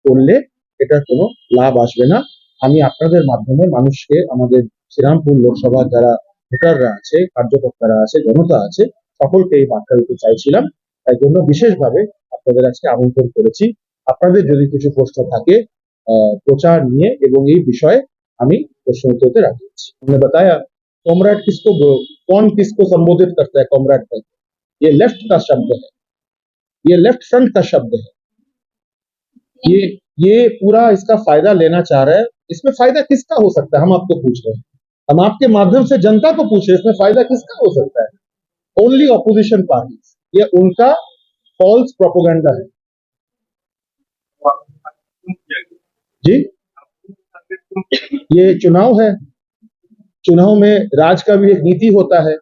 করলে এটা কোনো লাভ আসবে না। আমি আপনাদের মাধ্যমে মানুষকে, আমাদের শ্রীরামপুর লোকসভা যারা ভোটাররা আছে, কার্যকর্তারা আছে, জনতা আছে, সকলকে এই বার্তা দিতে চাইছিলাম। তাই জন্য বিশেষভাবে আপনাদের আজকে আমন্ত্রণ করেছি। আপনাদের যদি কিছু প্রশ্ন থাকে প্রচার নিয়ে এবং এই বিষয়ে, আমি প্রশ্ন উত্তরতে রাজি আছি। हमने बताया कॉमरेड किसको, कौन किसको संबोधित करता है कॉमरेड भाई, ये लेफ्ट का शब्द है, ये लेफ्ट फ्रंट का शब्द है। ये पूरा इसका फायदा लेना चाह रहा है। इसमें फायदा किसका हो सकता है, हम आपको पूछ रहे हैं, हम आपके माध्यम से जनता को पूछ रहे हैं, इसमें फायदा किसका हो सकता है? Only opposition party. ये उनका फॉल्स प्रोपोगंडा है। जी, ये चुनाव है, चुनाव में राज का भी एक नीति होता है,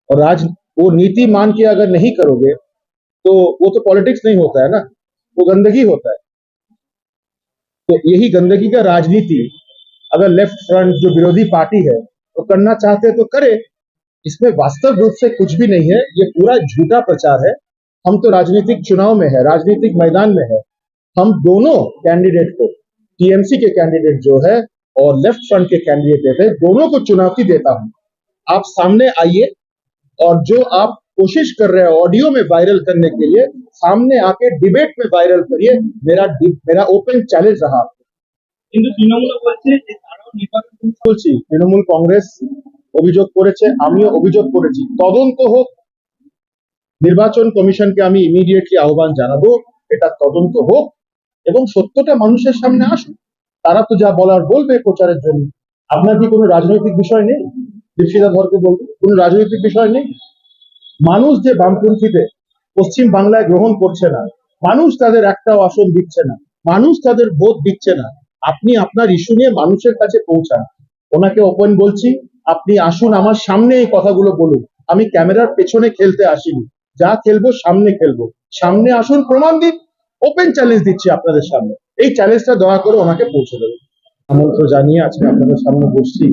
और राज वो नीति मान के अगर नहीं करोगे तो वो तो पॉलिटिक्स नहीं होता है ना, वो गंदगी होता है। तो यही गंदगी का राजनीति अगर लेफ्ट फ्रंट जो विरोधी पार्टी है तो करना चाहते हैं तो करे। इसमें वास्तव रूप से कुछ भी नहीं है, ये पूरा झूठा प्रचार है। हम तो राजनीतिक चुनाव में है, राजनीतिक मैदान में है। हम दोनों कैंडिडेट को, टीएमसी के कैंडिडेट जो है और लेफ्ट फ्रंट के कैंडिडेट है, दोनों को चुनौती देता हूं। आप सामने आइए और जो आप कोशिश कर रहे हैं ऑडियो में वायरल करने के लिए, सामने आके डिबेट में वायरल करिए। मेरा ओपन চ্যালেঞ্জ रहा। কিন্তু তৃণমূল বলছে যে তারাও নির্বাচন বলছি, তৃণমূল কংগ্রেস অভিযোগ করেছে, আমিও অভিযোগ করেছি, তদন্ত হোক। নির্বাচন কমিশনকে আমি ইমিডিয়েটলি আহ্বান জানাবো, এটা তদন্ত হোক এবং সত্যটা মানুষের সামনে আসুক। তারা তো যা বলার বলবে প্রচারের জন্য। আপনার কি কোনো রাজনৈতিক বিষয় নেই? দীক্ষিতা ধরকে বলবো, কোনো রাজনৈতিক বিষয় নেই। মানুষ যে বামপন্থীতে পশ্চিম বাংলায় গ্রহণ করছে না, মানুষ তাদের একটাও আসন দিচ্ছে না, মানুষ তাদের ভোট দিচ্ছে না, আপনি আপনার ইস্যু নিয়ে মানুষের কাছে পৌঁছান। ওনাকে ওপেন বলছি, আপনি আসুন আমার সামনে এই কথাগুলো বলুন। আমি ক্যামেরার পেছনে খেলতে আসিনি, যা খেলবো সামনে খেলবো। সামনে আসুন, প্রমাণ দিন। ওপেন চ্যালেঞ্জ দিচ্ছি আপনাদের সামনে, এই চ্যালেঞ্জটা দয়া করে ওনাকে পৌঁছে দেবেন। আমন্ত্রণ জানিয়ে আজকে আপনাদের সামনে বসছি।